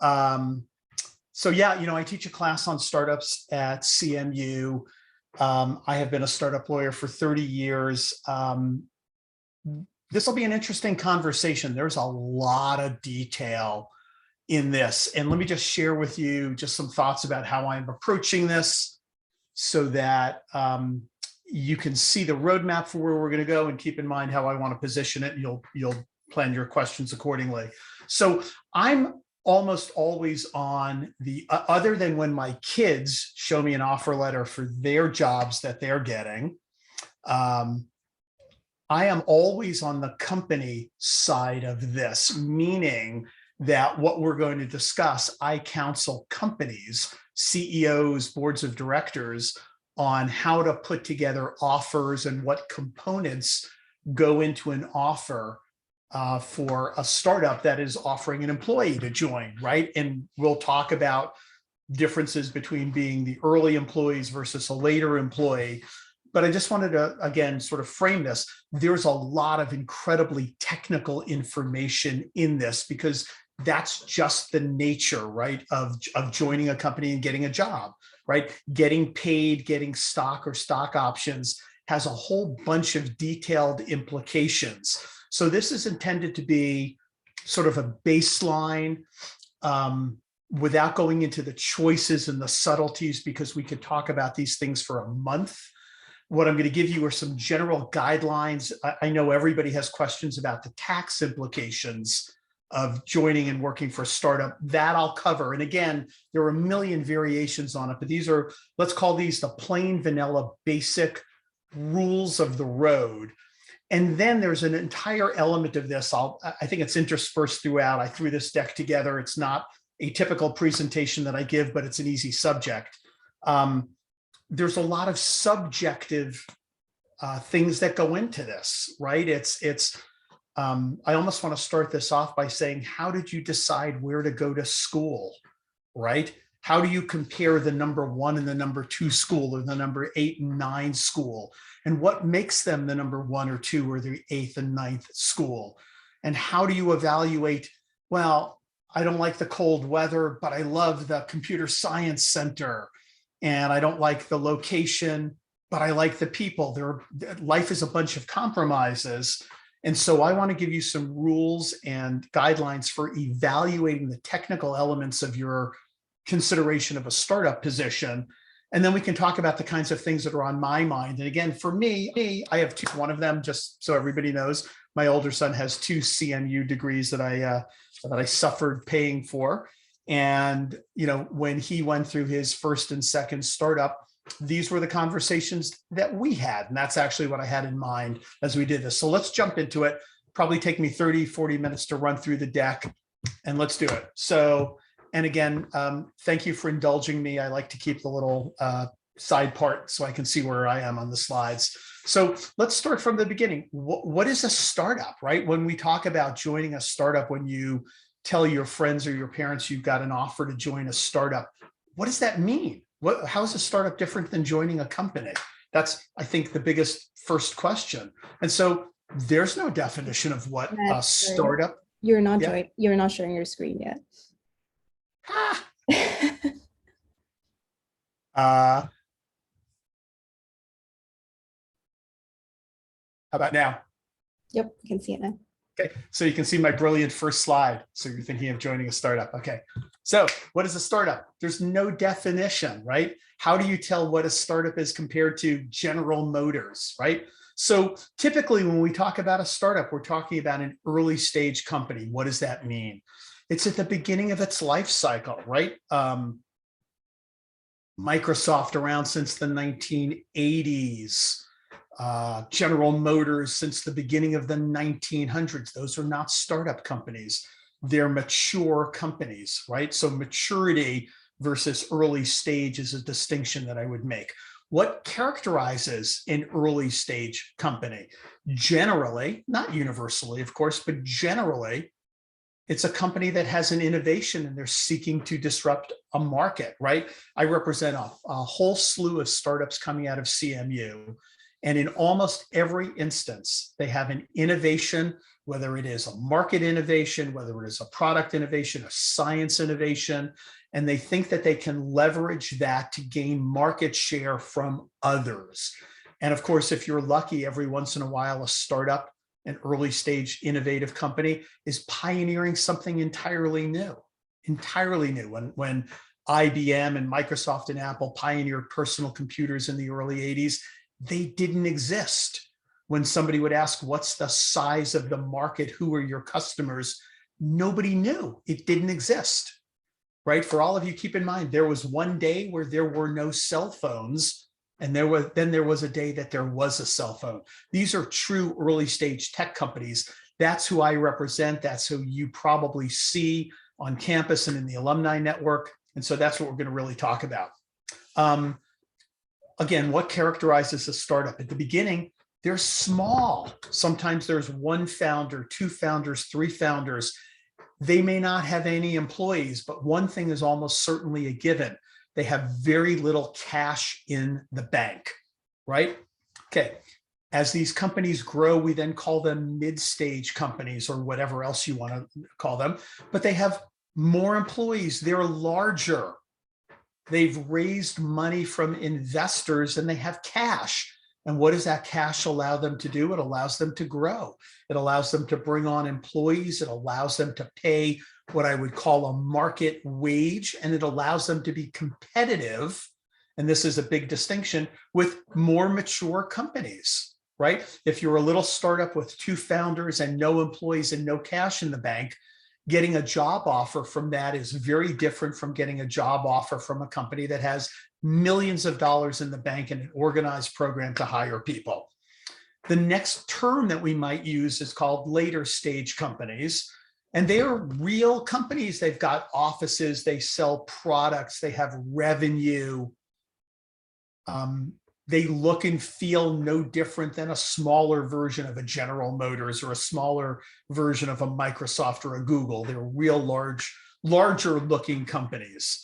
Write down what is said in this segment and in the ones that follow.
So yeah, I teach a class on startups at CMU. I have been a startup lawyer for 30 years. This will be an interesting conversation. There's a lot of detail in this. And let me just share with you just some thoughts about how I'm approaching this so that you can see the roadmap for where we're going to go, and keep in mind how I want to position it. And you'll plan your questions accordingly. So I'm almost always on the, other than when my kids show me an offer letter for their jobs that they're getting, I am always on the company side of this, meaning that what we're going to discuss, I counsel companies, CEOs, boards of directors on how to put together offers and what components go into an offer for a startup that is offering an employee to join, right? And we'll talk about differences between being the early employees versus a later employee. But I just wanted to, again, sort of frame this. There's a lot of incredibly technical information in this, because that's just the nature, right, of joining a company and getting a job, right? Getting paid, getting stock or stock options has a whole bunch of detailed implications. So this is intended to be sort of a baseline without going into the choices and the subtleties, because we could talk about these things for a month. What I'm going to give you are some general guidelines. I know everybody has questions about the tax implications of joining and working for a startup. That I'll cover. And again, there are a million variations on it, but these are, let's call these the plain vanilla basic rules of the road. And then there's an entire element of this. I think it's interspersed throughout. I threw this deck together. It's not a typical presentation that I give, but it's an easy subject. There's a lot of subjective things that go into this, right? I almost want to start this off by saying, how did you decide where to go to school, right? How do you compare the number 1 and the number 2 school, or the number 8 and 9 school? And what makes them the number 1 or 2 or the 8th and 9th school? And how do you evaluate, well, I don't like the cold weather, but I love the computer science center. And I don't like the location, but I like the people. Life is a bunch of compromises. And so I want to give you some rules and guidelines for evaluating the technical elements of your consideration of a startup position. And then we can talk about the kinds of things that are on my mind. And again, for me, I have 2. One of them, just so everybody knows, my older son has 2 CMU degrees that I suffered paying for. And, when he went through his first and second startup, these were the conversations that we had. And that's actually what I had in mind as we did this. So let's jump into it. Probably take me 30, 40 minutes to run through the deck, and let's do it. So, and again, thank you for indulging me. I like to keep the little side part so I can see where I am on the slides. So let's start from the beginning. What is a startup, right? When we talk about joining a startup, when you tell your friends or your parents you've got an offer to join a startup, what does that mean? How is a startup different than joining a company? That's, I think, the biggest first question. And so there's no definition of what a startup. You're not you're not sharing your screen yet. How about now? Yep, you can see it now. Okay, so you can see my brilliant first slide. So you're thinking of joining a startup. Okay, so what is a startup? There's no definition, right? How do you tell what a startup is compared to General Motors, right? So typically when we talk about a startup, we're talking about an early stage company. What does that mean? It's at the beginning of its life cycle, right? Microsoft around since the 1980s. General Motors since the beginning of the 1900s. Those are not startup companies. They're mature companies, right? So maturity versus early stage is a distinction that I would make. What characterizes an early stage company? Generally, not universally, of course, but generally, it's a company that has an innovation and they're seeking to disrupt a market, right? I represent a whole slew of startups coming out of CMU. And in almost every instance, they have an innovation whether it is a market innovation, whether it is a product innovation, a science innovation, and they think that they can leverage that to gain market share from others. And of course, if you're lucky, every once in a while, a startup, an early stage innovative company is pioneering something entirely new. When IBM and Microsoft and Apple pioneered personal computers in the early 80s, they didn't exist. When somebody would ask, what's the size of the market? Who are your customers? Nobody knew. It didn't exist, right? For all of you, keep in mind, there was one day where there were no cell phones, and there was a day that there was a cell phone. These are true early stage tech companies. That's who I represent. That's who you probably see on campus and in the alumni network. And so that's what we're going to really talk about. Again, what characterizes a startup? At the beginning, they're small. Sometimes there's one founder, two founders, three founders. They may not have any employees, but one thing is almost certainly a given. They have very little cash in the bank, right? Okay. As these companies grow, we then call them mid-stage companies or whatever else you want to call them, but they have more employees. They're larger. They've raised money from investors and they have cash. And what does that cash allow them to do? It allows them to grow. It allows them to bring on employees. It allows them to pay what I would call a market wage, and it allows them to be competitive. And this is a big distinction with more mature companies, right? If you're a little startup with two founders and no employees and no cash in the bank, getting a job offer from that is very different from getting a job offer from a company that has millions of dollars in the bank and an organized program to hire people. The next term that we might use is called later stage companies. And they are real companies. They've got offices, they sell products, they have revenue. They look and feel no different than a smaller version of a General Motors or a smaller version of a Microsoft or a Google. They're real larger looking companies.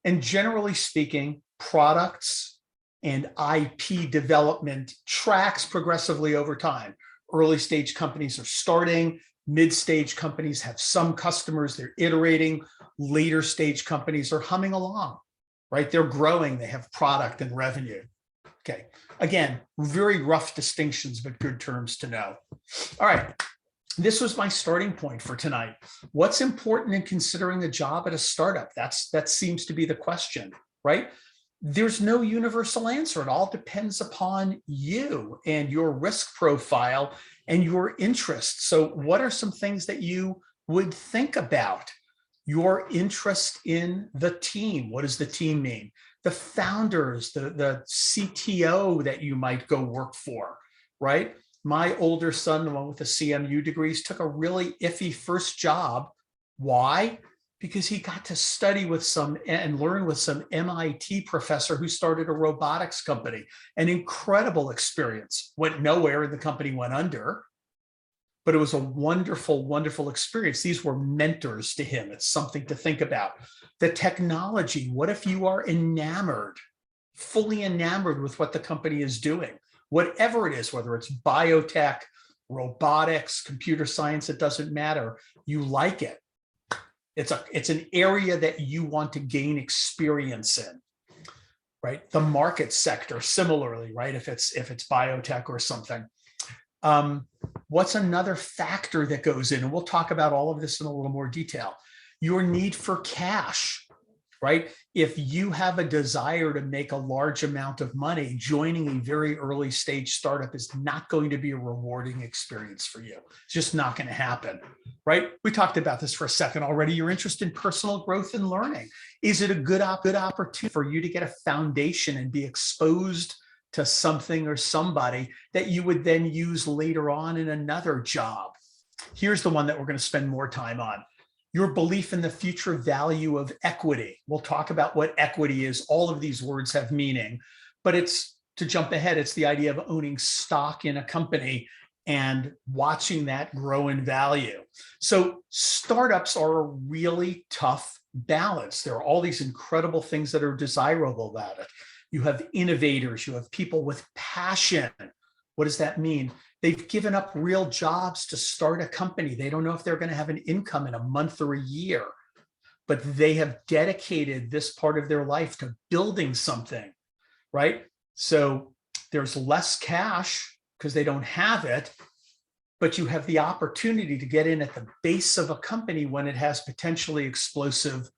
And generally speaking, products and IP development tracks progressively over time. Early stage companies are starting, mid-stage companies have some customers, they're iterating, later stage companies are humming along, right? They're growing, they have product and revenue. Okay, again, very rough distinctions, but good terms to know. All right, this was my starting point for tonight. What's important in considering a job at a startup? That seems to be the question, right? There's no universal answer. It all depends upon you and your risk profile and your interests. So what are some things that you would think about? Your interest in the team. What does the team mean? The founders, the CTO that you might go work for, right? My older son, the one with the CMU degrees, took a really iffy first job. Why? Because he got to study with and learn with some MIT professor who started a robotics company. An incredible experience. Went nowhere and the company went under. But it was a wonderful, wonderful experience. These were mentors to him. It's something to think about. The technology, what if you are enamored, fully enamored with what the company is doing? Whatever it is, whether it's biotech, robotics, computer science, it doesn't matter. You like it. It's an area that you want to gain experience in, right? The market sector, similarly, right? If it's biotech or something. What's another factor that goes in? And we'll talk about all of this in a little more detail. Your need for cash, right? If you have a desire to make a large amount of money, joining a very early stage startup is not going to be a rewarding experience for you. It's just not going to happen, right? We talked about this for a second already. Your interest in personal growth and learning. Is it a good opportunity for you to get a foundation and be exposed to something or somebody that you would then use later on in another job? Here's the one that we're going to spend more time on. Your belief in the future value of equity. We'll talk about what equity is. All of these words have meaning, but it's, to jump ahead, it's the idea of owning stock in a company and watching that grow in value. So startups are a really tough balance. There are all these incredible things that are desirable about it. You have innovators, you have people with passion. What does that mean? They've given up real jobs to start a company. They don't know if they're going to have an income in a month or a year, but they have dedicated this part of their life to building something, right? So there's less cash because they don't have it, but you have the opportunity to get in at the base of a company when it has potentially explosive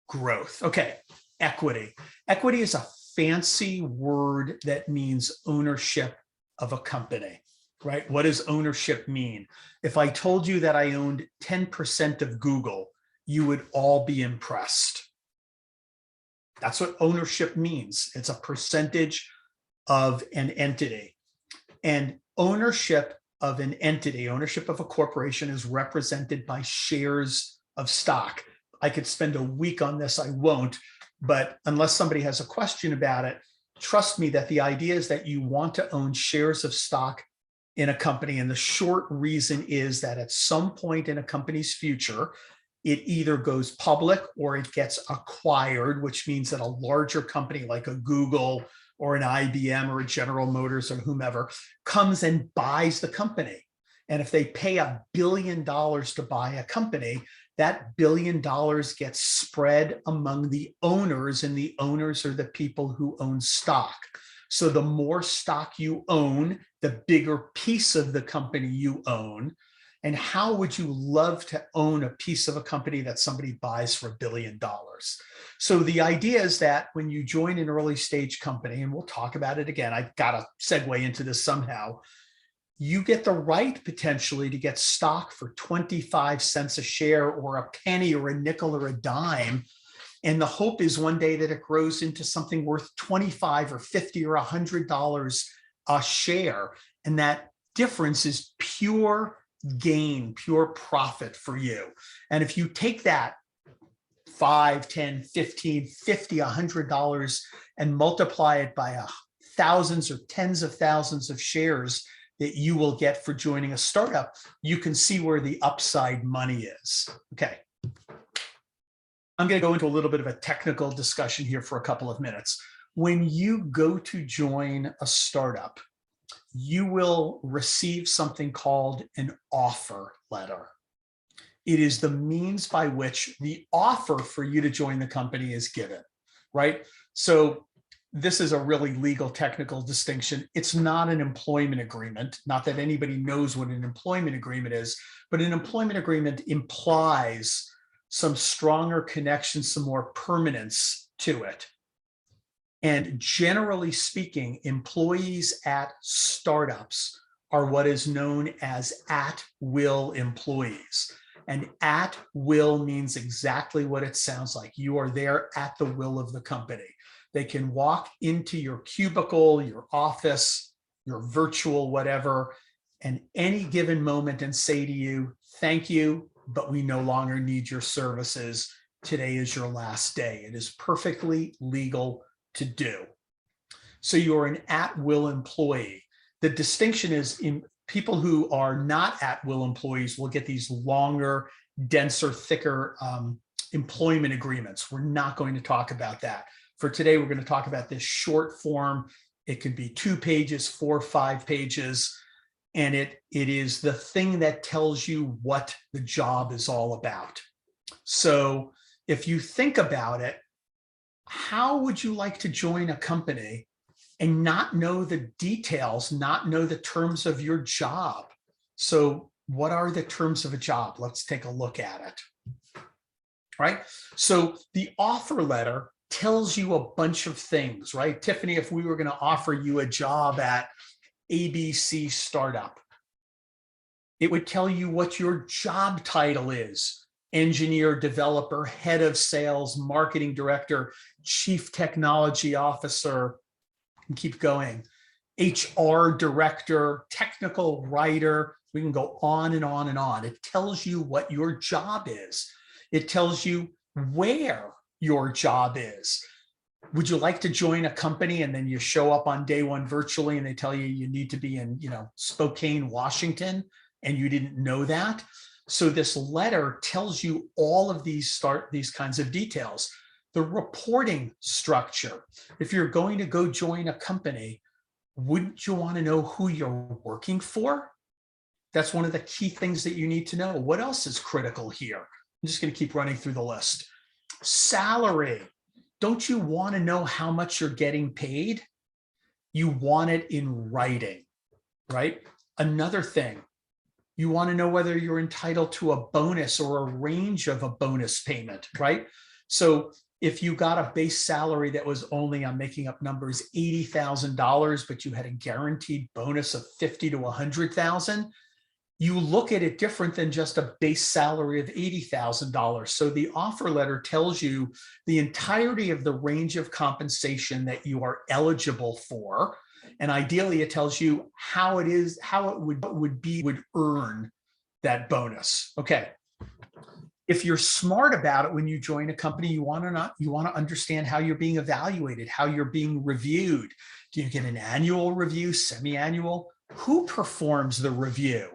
growth. Okay, equity. Equity is a fancy word that means ownership of a company, right? What does ownership mean? If I told you that I owned 10% of Google, you would all be impressed. That's what ownership means. It's a percentage of an entity. And ownership of an entity, ownership of a corporation, is represented by shares of stock. I could spend a week on this, I won't, but unless somebody has a question about it, trust me that the idea is that you want to own shares of stock in a company. And the short reason is that at some point in a company's future, it either goes public or it gets acquired, which means that a larger company like a Google or an IBM or a General Motors or whomever comes and buys the company. And if they pay $1 billion to buy a company, that $1 billion gets spread among the owners, and the owners are the people who own stock. So the more stock you own, the bigger piece of the company you own. And how would you love to own a piece of a company that somebody buys for $1 billion? So the idea is that when you join an early stage company, and we'll talk about it again, I've got to segue into this somehow, you get the right potentially to get stock for 25 cents a share or a penny or a nickel or a dime. And the hope is one day that it grows into something worth 25 or 50 or $100 a share. And that difference is pure gain, pure profit for you. And if you take that 5, 10, 15, 50, $100 and multiply it by thousands or tens of thousands of shares that you will get for joining a startup, you can see where the upside money is. Okay. I'm going to go into a little bit of a technical discussion here for a couple of minutes. When you go to join a startup, you will receive something called an offer letter. It is the means by which the offer for you to join the company is given, right? So this is a really legal technical distinction. It's not an employment agreement. Not that anybody knows what an employment agreement is, but an employment agreement implies some stronger connections, some more permanence to it. And generally speaking, employees at startups are what is known as at-will employees. And at-will means exactly what it sounds like. You are there at the will of the company. They can walk into your cubicle, your office, your virtual whatever, and any given moment and say to you, thank you, but we no longer need your services. Today is your last day. It is perfectly legal to do. So you're an at-will employee. The distinction is in people who are not at-will employees will get these longer, denser, thicker employment agreements. We're not going to talk about that. For today, we're going to talk about this short form. It could be 2 pages, 4, 5 pages. And it is the thing that tells you what the job is all about. So if you think about it, how would you like to join a company and not know the details, not know the terms of your job? So what are the terms of a job? Let's take a look at it. Right? So the offer letter tells you a bunch of things, right? Tiffany, if we were going to offer you a job at ABC startup, it would tell you what your job title is: engineer, developer, head of sales, marketing director, chief technology officer, and keep going, HR director, technical writer. We can go on and on and on. It tells you what your job is. It tells you where your job is. Would you like to join a company and then you show up on day one virtually and they tell you you need to be in, Spokane, Washington, and you didn't know that? So this letter tells you all of these kinds of details. The reporting structure. If you're going to go join a company, Wouldn't you want to know who you're working for? That's one of the key things that you need to know. What else is critical here? I'm just going to keep running through the list. Salary. Don't you want to know how much you're getting paid? You want it in writing, right? Another thing, you want to know whether you're entitled to a bonus or a range of a bonus payment, right? So if you got a base salary that was only, I'm making up numbers, $80,000, but you had a guaranteed bonus of 50 to 100,000, you look at it different than just a base salary of $80,000. So the offer letter tells you the entirety of the range of compensation that you are eligible for. And ideally, it tells you how it would earn that bonus. Okay. If you're smart about it when you join a company, you want to understand how you're being evaluated, how you're being reviewed. Do you get an annual review, semi-annual? Who performs the review?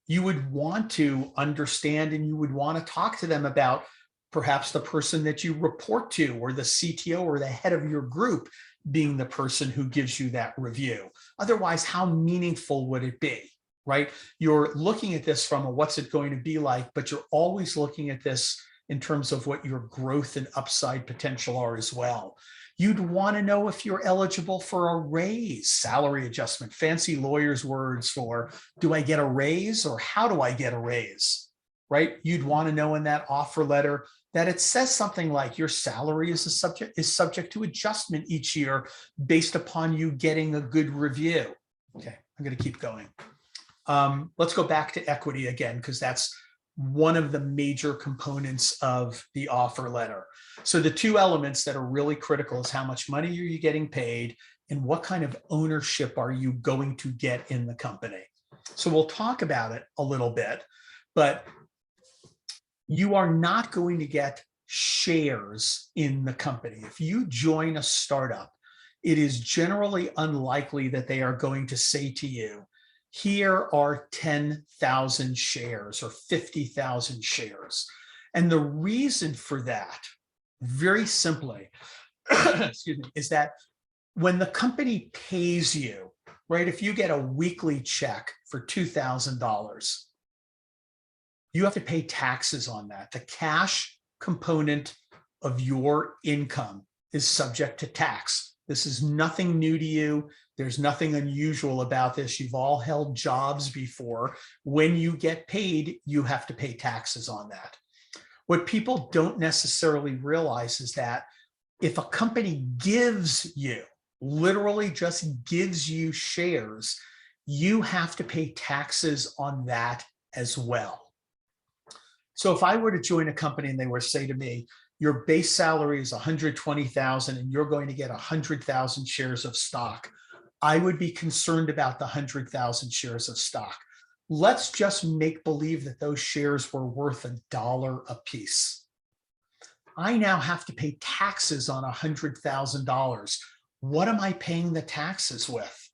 You would want to understand, and you would want to talk to them about perhaps the person that you report to, or the CTO or the head of your group being the person who gives you that review. Otherwise, how meaningful would it be, right? You're looking at this from a what's it going to be like, but you're always looking at this in terms of what your growth and upside potential are as well. You'd want to know if you're eligible for a raise, salary adjustment, fancy lawyers' words for, do I get a raise or how do I get a raise, right? You'd want to know in that offer letter that it says something like your salary is subject to adjustment each year based upon you getting a good review. Okay, I'm going to keep going. Let's go back to equity again, because that's one of the major components of the offer letter. So the two elements that are really critical is how much money are you getting paid and what kind of ownership are you going to get in the company. So we'll talk about it a little bit, but you are not going to get shares in the company. If you join a startup, it is generally unlikely that they are going to say to you, here are 10,000 shares or 50,000 shares. And the reason for that, very simply, excuse me, is that when the company pays you, right, if you get a weekly check for $2,000, you have to pay taxes on that. The cash component of your income is subject to tax. This is nothing new to you. There's nothing unusual about this. You've all held jobs before. When you get paid, you have to pay taxes on that. What people don't necessarily realize is that if a company gives you, literally just gives you shares, you have to pay taxes on that as well. So if I were to join a company and they were to say to me, your base salary is 120,000 and you're going to get 100,000 shares of stock, I would be concerned about the 100,000 shares of stock. Let's just make believe that those shares were worth $1 a piece. I now have to pay taxes on $100,000. What am I paying the taxes with?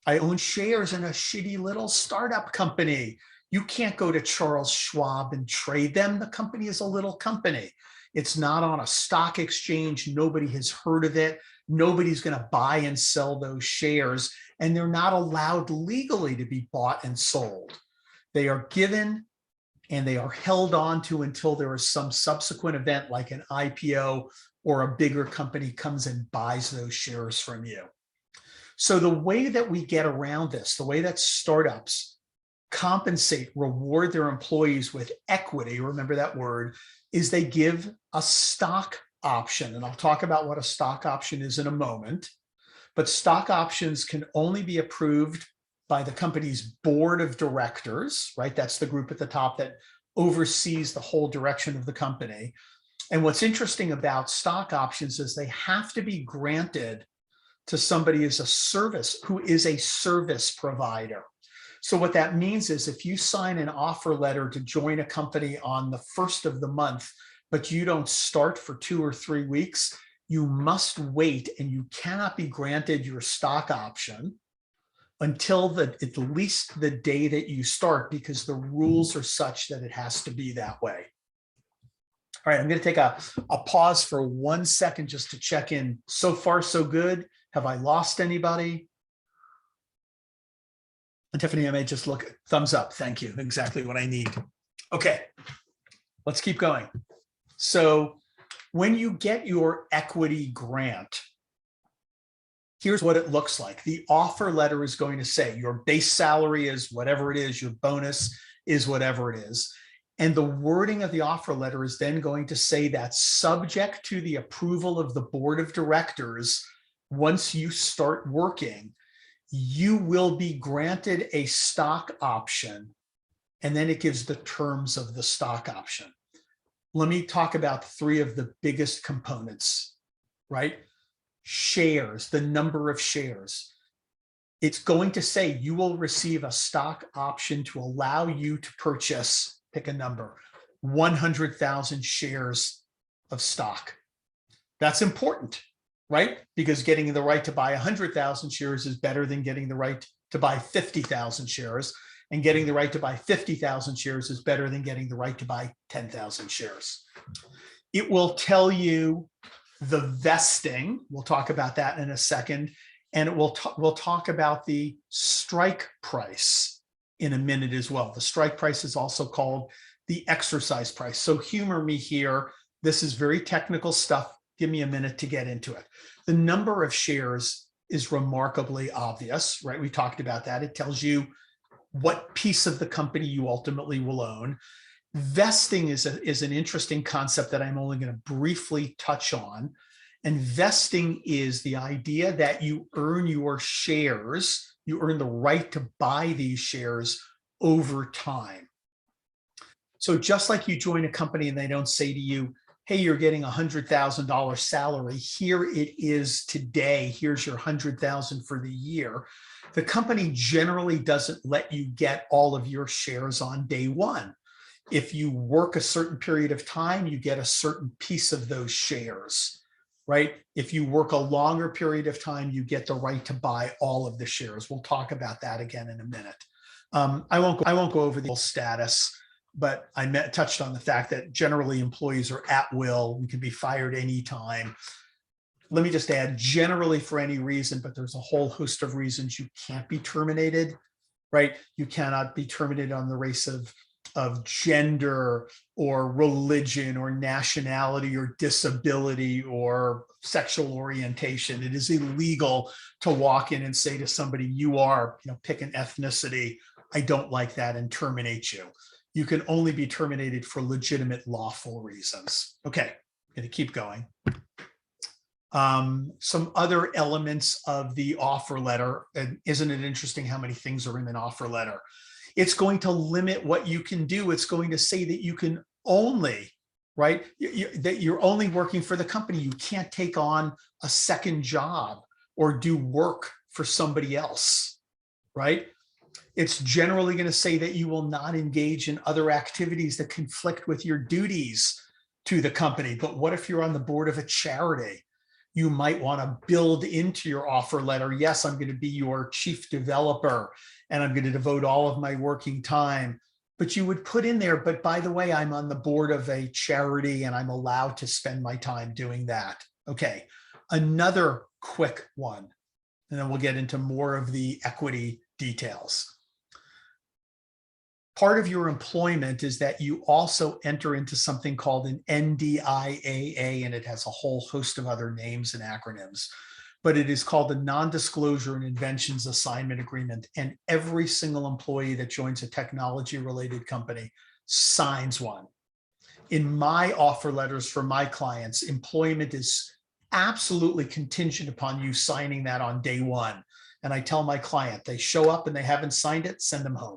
I own shares in a shitty little startup company. You can't go to Charles Schwab and trade them. The company is a little company. It's not on a stock exchange. Nobody has heard of it. Nobody's going to buy and sell those shares, and they're not allowed legally to be bought and sold. They are given and they are held on to until there is some subsequent event like an IPO or a bigger company comes and buys those shares from you. So the way that we get around this, the way that startups compensate, reward their employees with equity, remember that word, is they give a stock option. And I'll talk about what a stock option is in a moment. But stock options can only be approved by the company's board of directors, right? That's the group at the top that oversees the whole direction of the company. And what's interesting about stock options is they have to be granted to somebody as a service who is a service provider. So what that means is if you sign an offer letter to join a company on the first of the month, but you don't start for 2 or 3 weeks, you must wait and you cannot be granted your stock option until at least the day that you start, because the rules are such that it has to be that way. All right, I'm going to take a pause for 1 second just to check in. So far, so good. Have I lost anybody? And Tiffany, I may just look, thumbs up. Thank you. Exactly what I need. Okay, let's keep going. So when you get your equity grant, here's what it looks like. The offer letter is going to say your base salary is whatever it is, your bonus is whatever it is. And the wording of the offer letter is then going to say that subject to the approval of the board of directors, once you start working, you will be granted a stock option. And then it gives the terms of the stock option. Let me talk about three of the biggest components, right? Shares, the number of shares. It's going to say you will receive a stock option to allow you to purchase, pick a number, 100,000 shares of stock. That's important, right? Because getting the right to buy 100,000 shares is better than getting the right to buy 50,000 shares. And getting the right to buy 50,000 shares is better than getting the right to buy 10,000 shares. It will tell you the vesting. We'll talk about that in a second. And we'll talk about the strike price in a minute as well. The strike price is also called the exercise price. So humor me here. This is very technical stuff. Give me a minute to get into it. The number of shares is remarkably obvious, right? We talked about that. It tells you what piece of the company you ultimately will own. Vesting is an interesting concept that I'm only going to briefly touch on. And vesting is the idea that you earn your shares, you earn the right to buy these shares over time. So just like you join a company and they don't say to you, hey, you're getting $100,000 salary, here it is today, here's your $100,000 for the year. The company generally doesn't let you get all of your shares on day one. If you work a certain period of time, you get a certain piece of those shares, right? If you work a longer period of time, you get the right to buy all of the shares. We'll talk about that again in a minute. I won't go over the whole status, but I touched on the fact that generally employees are at will and can be fired anytime. Let me just add, generally for any reason, but there's a whole host of reasons you can't be terminated, right? You cannot be terminated on the basis of gender or religion or nationality or disability or sexual orientation. It is illegal to walk in and say to somebody, you are, pick an ethnicity, I don't like that, and terminate you. You can only be terminated for legitimate lawful reasons. Okay, I'm going to keep going. Some other elements of the offer letter, and isn't it interesting how many things are in an offer letter? It's going to limit what you can do. It's going to say that you can only, right, that you're only working for the company. You can't take on a second job or do work for somebody else, right? It's generally going to say that you will not engage in other activities that conflict with your duties to the company. But what if you're on the board of a charity? You might want to build into your offer letter, yes, I'm going to be your chief developer and I'm going to devote all of my working time. But you would put in there, but by the way, I'm on the board of a charity and I'm allowed to spend my time doing that. Okay, another quick one, and then we'll get into more of the equity details. Part of your employment is that you also enter into something called an NDIAA, and it has a whole host of other names and acronyms, but it is called the Non-Disclosure and Inventions Assignment Agreement. And every single employee that joins a technology-related company signs one. In my offer letters for my clients, employment is absolutely contingent upon you signing that on day one. And I tell my client, they show up and they haven't signed it, send them home.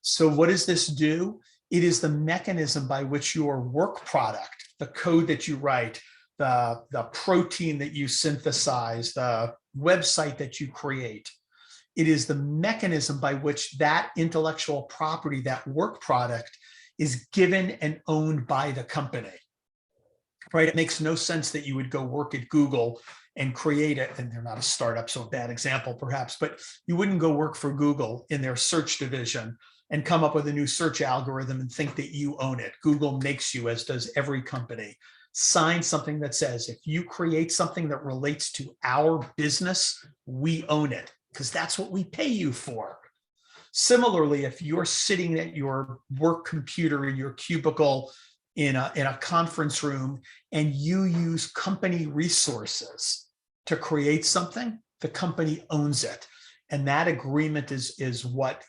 So what does this do? It is the mechanism by which your work product, the code that you write, the protein that you synthesize, the website that you create, it is the mechanism by which that intellectual property, that work product, is given and owned by the company, right? It makes no sense that you would go work at Google and create it, and they're not a startup, so a bad example perhaps, but you wouldn't go work for Google in their search division and come up with a new search algorithm and think that you own it. Google makes you, as does every company, sign something that says, if you create something that relates to our business, we own it, because that's what we pay you for. Similarly, if you're sitting at your work computer in your cubicle in a conference room and you use company resources to create something, the company owns it. And that agreement is what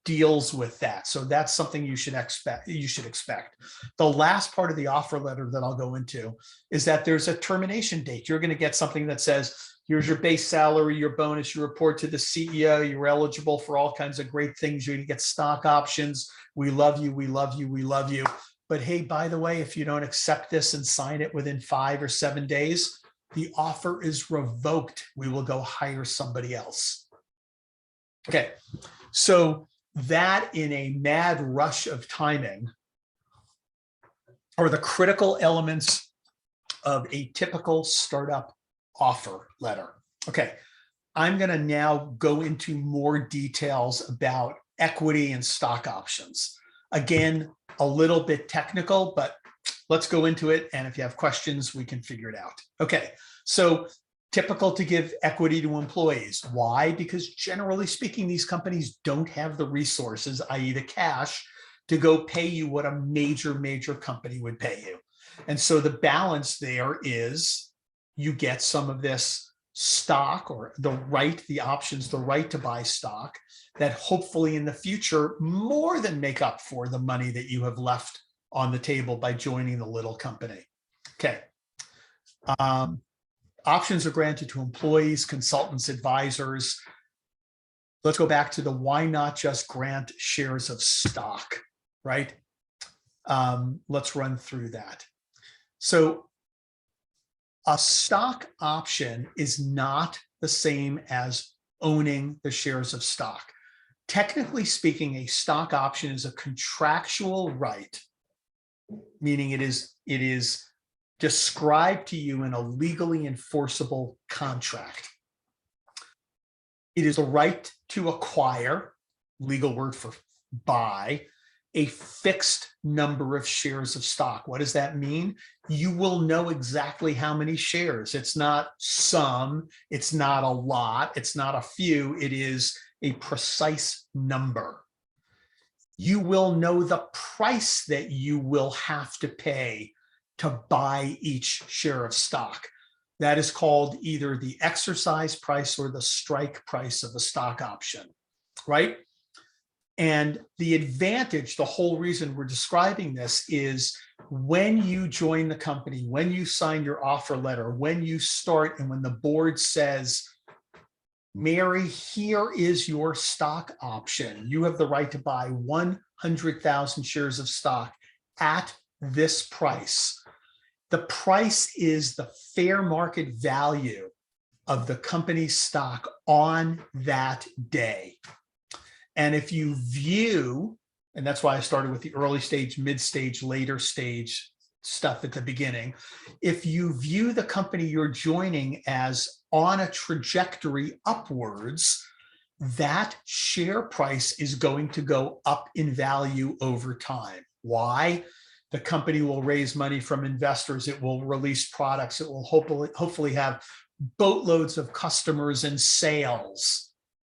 deals with that. So that's something you should expect. The last part of the offer letter that I'll go into is that there's a termination date. You're going to get something that says, here's your base salary, your bonus, you report to the CEO, you're eligible for all kinds of great things. You're going to get stock options. We love you, we love you, we love you. But hey, by the way, if you don't accept this and sign it within 5 or 7 days, the offer is revoked. We will go hire somebody else. Okay, so that, in a mad rush of timing, are the critical elements of a typical startup offer letter. Okay, I'm going to now go into more details about equity and stock options. Again, a little bit technical, but let's go into it. And if you have questions, we can figure it out. Okay, so typical to give equity to employees. Why? Because generally speaking, these companies don't have the resources, i.e. the cash, to go pay you what a major company would pay you. And so the balance there is you get some of this stock, or the options, the right to buy stock that hopefully in the future more than make up for the money that you have left on the table by joining the little company. Okay. Options are granted to employees, consultants, advisors. Let's go back to the why not just grant shares of stock, right? Let's run through that. So a stock option is not the same as owning the shares of stock. Technically speaking, a stock option is a contractual right, meaning it is described to you in a legally enforceable contract. It is a right to acquire, legal word for buy, a fixed number of shares of stock. What does that mean? You will know exactly how many shares. It's not some, it's not a lot, it's not a few, it is a precise number. You will know the price that you will have to pay to buy each share of stock. That is called either the exercise price or the strike price of a stock option, right? And the advantage, the whole reason we're describing this is when you join the company, when you sign your offer letter, when you start, and when the board says, Mary, here is your stock option. You have the right to buy 100,000 shares of stock at this price. The price is the fair market value of the company's stock on that day. And if you view, and that's why I started with the early stage, mid stage, later stage stuff at the beginning. If you view the company you're joining as on a trajectory upwards, that share price is going to go up in value over time. Why? The company will raise money from investors. It will release products. It will hopefully have boatloads of customers and sales.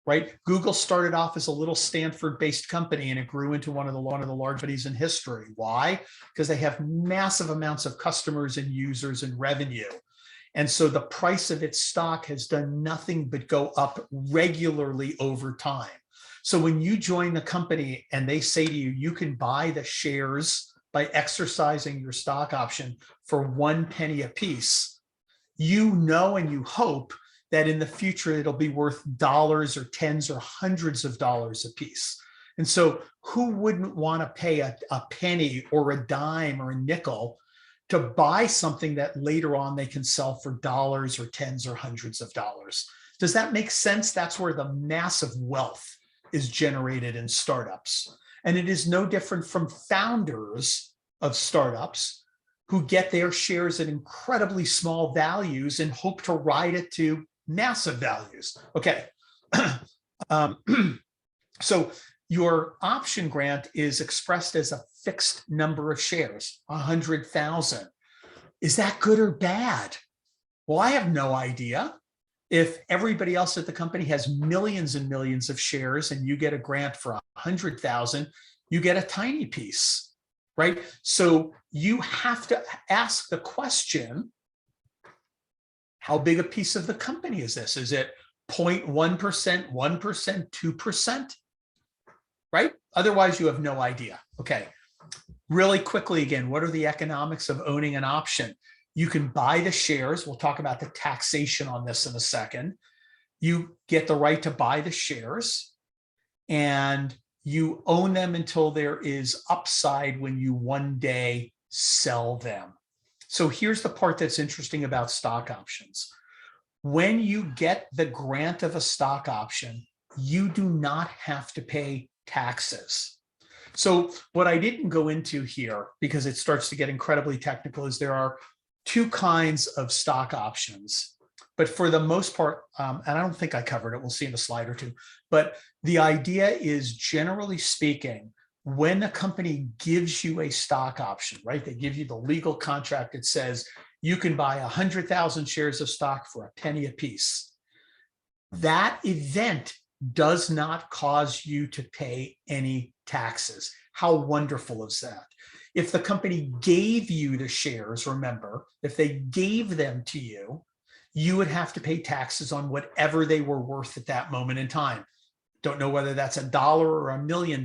Right? Google started off as a little Stanford-based company, and it grew into one of the largest companies in history. Why? Because they have massive amounts of customers and users and revenue. And so the price of its stock has done nothing but go up regularly over time. So when you join the company and they say to you, you can buy the shares by exercising your stock option for 1 penny a piece, you know and you hope that in the future it'll be worth dollars or tens or hundreds of dollars a piece. And so who wouldn't want to pay a penny or a dime or a nickel to buy something that later on they can sell for dollars or tens or hundreds of dollars? Does that make sense? That's where the massive wealth is generated in startups. And it is no different from founders of startups who get their shares at incredibly small values and hope to ride it to massive values. Okay. So your option grant is expressed as a fixed number of shares, 100,000. Is that good or bad? Well, I have no idea. If everybody else at the company has millions and millions of shares and you get a grant for 100,000, you get a tiny piece, right? So you have to ask the question, how big a piece of the company is this? Is it 0.1%, 1%, 2%? Right? Otherwise, you have no idea. Okay. Really quickly again, what are the economics of owning an option? You can buy the shares. We'll talk about the taxation on this in a second. You get the right to buy the shares and you own them until there is upside when you one day sell them. So here's the part that's interesting about stock options. When you get the grant of a stock option, you do not have to pay taxes. So what I didn't go into here, because it starts to get incredibly technical, is there are two kinds of stock options. But for the most part, and I don't think I covered it, we'll see in a slide or two, but the idea is, generally speaking, when a company gives you a stock option, right? They give you the legal contract that says you can buy 100,000 shares of stock for a penny a piece. That event does not cause you to pay any taxes. How wonderful is that? If the company gave you the shares, remember, if they gave them to you, you would have to pay taxes on whatever they were worth at that moment in time. Don't know whether that's $1 or $1 million,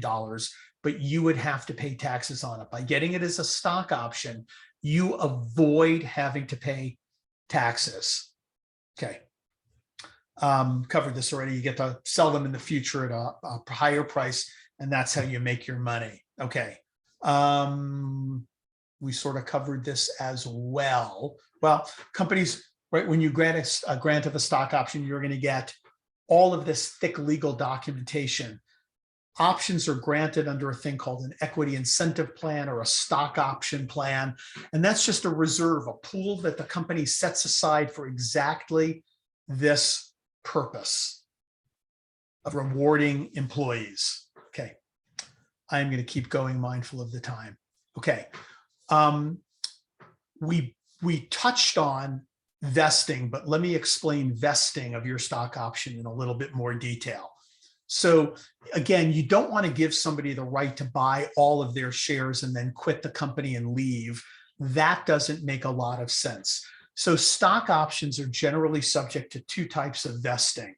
but you would have to pay taxes on it. By getting it as a stock option, you avoid having to pay taxes. Okay. Covered this already. You get to sell them in the future at a higher price, and that's how you make your money. Okay. We sort of covered this as well. Well, companies, right, when you grant a grant of a stock option, you're going to get all of this thick legal documentation. Options are granted under a thing called an equity incentive plan or a stock option plan. And that's just a reserve, a pool that the company sets aside for exactly this purpose of rewarding employees. Okay. I'm going to keep going, mindful of the time. Okay. We touched on vesting, but let me explain vesting of your stock option in a little bit more detail. So again, you don't want to give somebody the right to buy all of their shares and then quit the company and leave. That doesn't make a lot of sense. So stock options are generally subject to two types of vesting.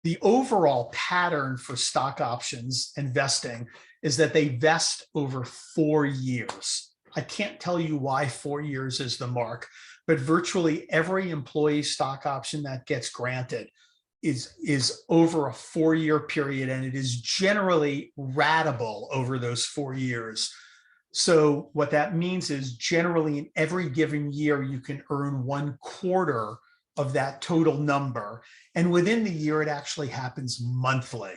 The overall pattern for stock options and vesting is that they vest over 4 years. I can't tell you why 4 years is the mark, but virtually every employee stock option that gets granted is over a 4-year period, and it is generally ratable over those 4 years. So what that means is, generally in every given year, you can earn 1/4 of that total number. And within the year, it actually happens monthly,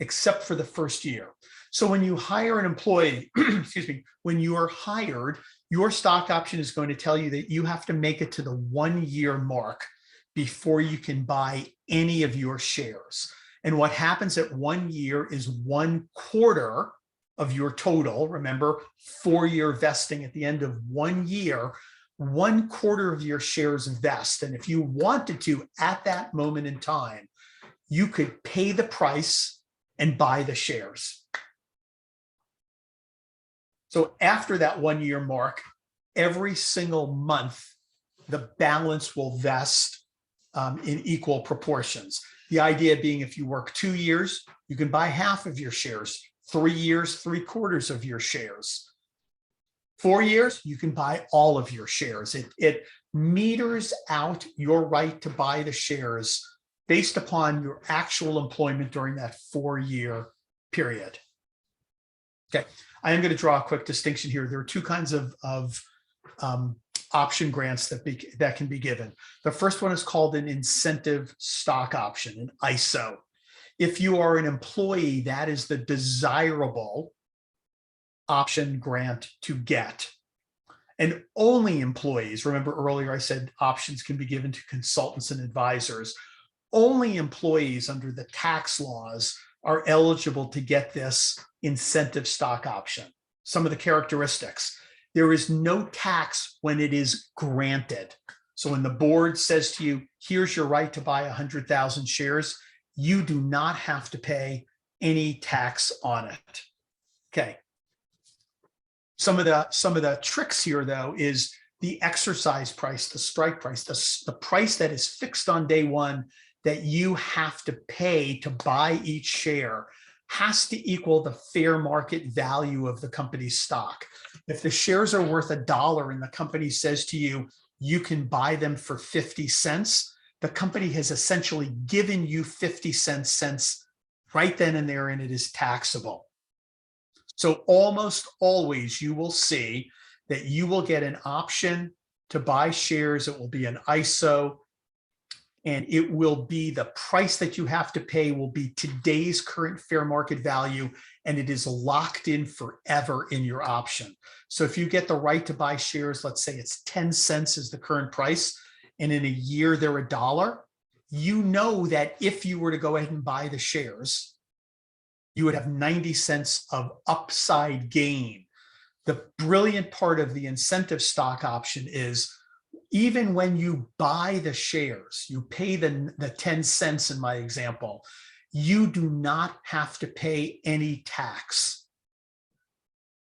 except for the first year. So when you hire an employee, excuse me, when you are hired, your stock option is going to tell you that you have to make it to the 1-year mark before you can buy any of your shares. And what happens at 1 year is 1/4 of your total. Remember, 4-year vesting at the end of 1 year, 1/4 of your shares vest. And if you wanted to, at that moment in time, you could pay the price and buy the shares. So after that 1-year mark, every single month, the balance will vest in equal proportions. The idea being, if you work 2 years, you can buy half of your shares. 3 years, 3/4 of your shares. 4 years, you can buy all of your shares. It meters out your right to buy the shares based upon your actual employment during that 4-year period. Okay, I am going to draw a quick distinction here. There are two kinds of option grants that can be given. The first one is called an incentive stock option, an ISO. If you are an employee, that is the desirable option grant to get. And only employees, remember earlier I said options can be given to consultants and advisors, only employees under the tax laws are eligible to get this incentive stock option. Some of the characteristics: there is no tax when it is granted. So when the board says to you, here's your right to buy 100,000 shares, you do not have to pay any tax on it. Okay. Some of the tricks here, though, is the exercise price, the strike price, the price that is fixed on day one that you have to pay to buy each share has to equal the fair market value of the company's stock. If the shares are worth $1 and the company says to you, you can buy them for 50 cents, the company has essentially given you 50 cents right then and there, and it is taxable. So almost always you will see that you will get an option to buy shares. It will be an ISO, and it will be the price that you have to pay will be today's current fair market value, and it is locked in forever in your option. So if you get the right to buy shares, let's say it's 10 cents is the current price, and in a year they're $1, you know that if you were to go ahead and buy the shares, you would have 90 cents of upside gain. The brilliant part of the incentive stock option is even when you buy the shares, you pay the 10 cents in my example, you do not have to pay any tax.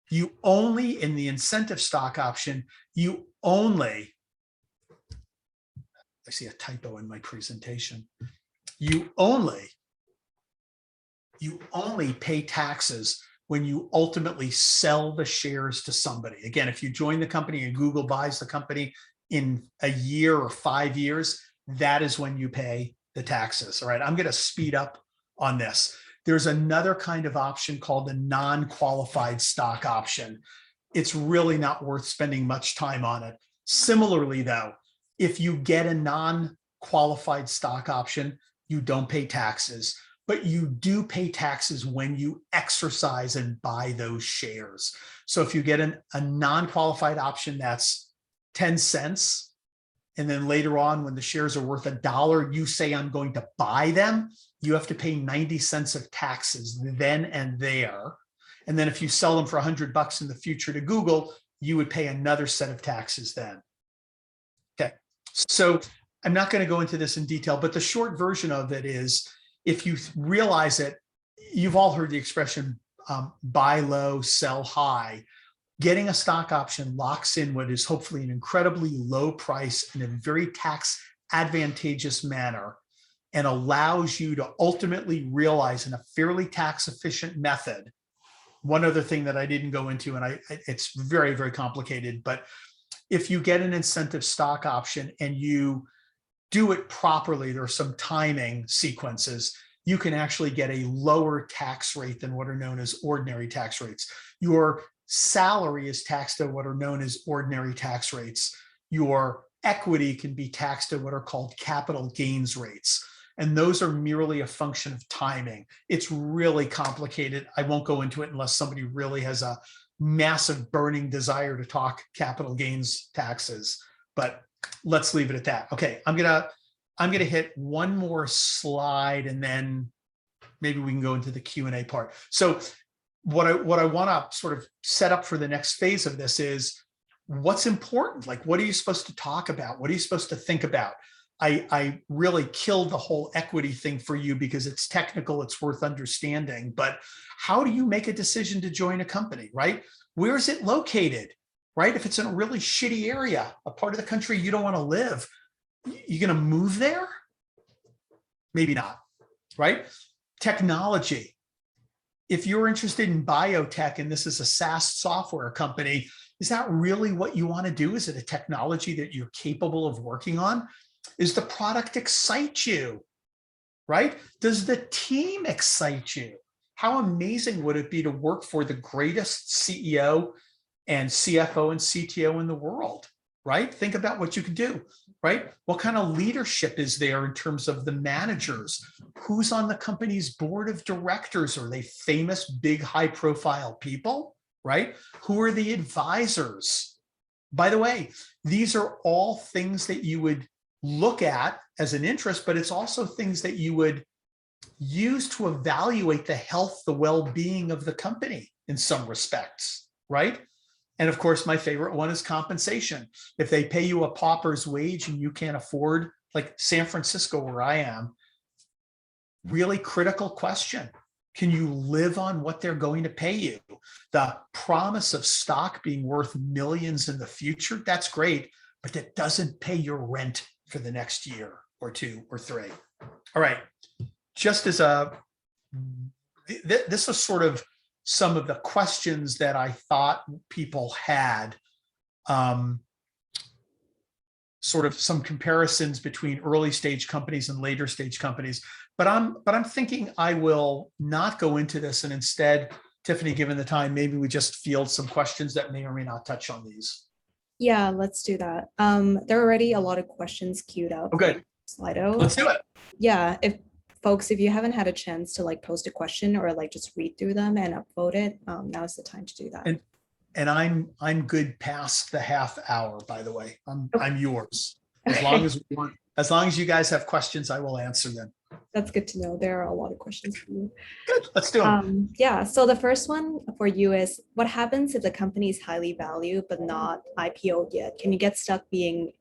You only, in the incentive stock option, you only, I see a typo in my presentation, you only pay taxes when you ultimately sell the shares to somebody. Again, if you join the company and Google buys the company in a year or 5 years, that is when you pay the taxes. All right, I'm going to speed up on this. There's another kind of option called a non-qualified stock option. It's really not worth spending much time on it. Similarly, though, if you get a non-qualified stock option, you don't pay taxes, but you do pay taxes when you exercise and buy those shares. So if you get a non-qualified option that's 10 cents, and then later on when the shares are worth $1, you say, I'm going to buy them, you have to pay 90 cents of taxes then and there. And then if you sell them for $100 in the future to Google, you would pay another set of taxes then. Okay, so I'm not going to go into this in detail, but the short version of it is, if you realize it, you've all heard the expression buy low, sell high. Getting a stock option locks in what is hopefully an incredibly low price in a very tax advantageous manner, and allows you to ultimately realize in a fairly tax efficient method. One other thing that I didn't go into, and it's very, very complicated, but if you get an incentive stock option and you do it properly, there are some timing sequences, you can actually get a lower tax rate than what are known as ordinary tax rates. Your salary is taxed at what are known as ordinary tax rates. Your equity can be taxed at what are called capital gains rates. And those are merely a function of timing. It's really complicated. I won't go into it unless somebody really has a massive burning desire to talk capital gains taxes, but let's leave it at that. Okay, I'm gonna hit one more slide and then maybe we can go into the Q&A part. So what I want to sort of set up for the next phase of this is what's important. Like, what are you supposed to talk about? What are you supposed to think about? I really killed the whole equity thing for you because it's technical, it's worth understanding, but how do you make a decision to join a company, right? Where is it located, right? If it's in a really shitty area, a part of the country you don't want to live, you're going to move there? Maybe not, right? Technology. If you're interested in biotech and this is a SaaS software company, is that really what you want to do? Is it a technology that you're capable of working on? Is the product excite you, right? Does the team excite you? How amazing would it be to work for the greatest CEO and CFO and CTO in the world, right? Think about what you could do, right? What kind of leadership is there in terms of the managers? Who's on the company's board of directors? Are they famous, big, high-profile people, right? Who are the advisors? By the way, these are all things that you would look at as an interest, but it's also things that you would used to evaluate the health, the well-being of the company in some respects, right? And of course, my favorite one is compensation. If they pay you a pauper's wage and you can't afford, like San Francisco, where I am, really critical question. Can you live on what they're going to pay you? The promise of stock being worth millions in the future, that's great, but that doesn't pay your rent for the next year or 2 or 3. All right. Just as this is sort of some of the questions that I thought people had, sort of some comparisons between early stage companies and later stage companies. But I'm thinking I will not go into this, and instead, Tiffany, given the time, maybe we just field some questions that may or may not touch on these. Yeah, let's do that. There are already a lot of questions queued up. Okay, Slido. let's do it. Yeah, if you haven't had a chance to like post a question or like just read through them and upvote it, now's the time to do that. And I'm good past the half hour, by the way. I'm yours. As Okay. long as you guys have questions, I will answer them. That's good to know. There are a lot of questions for you. Good, let's do them. Yeah, so the first one for you is, what happens if the company is highly valued but not IPO'd yet? Can you get stuck being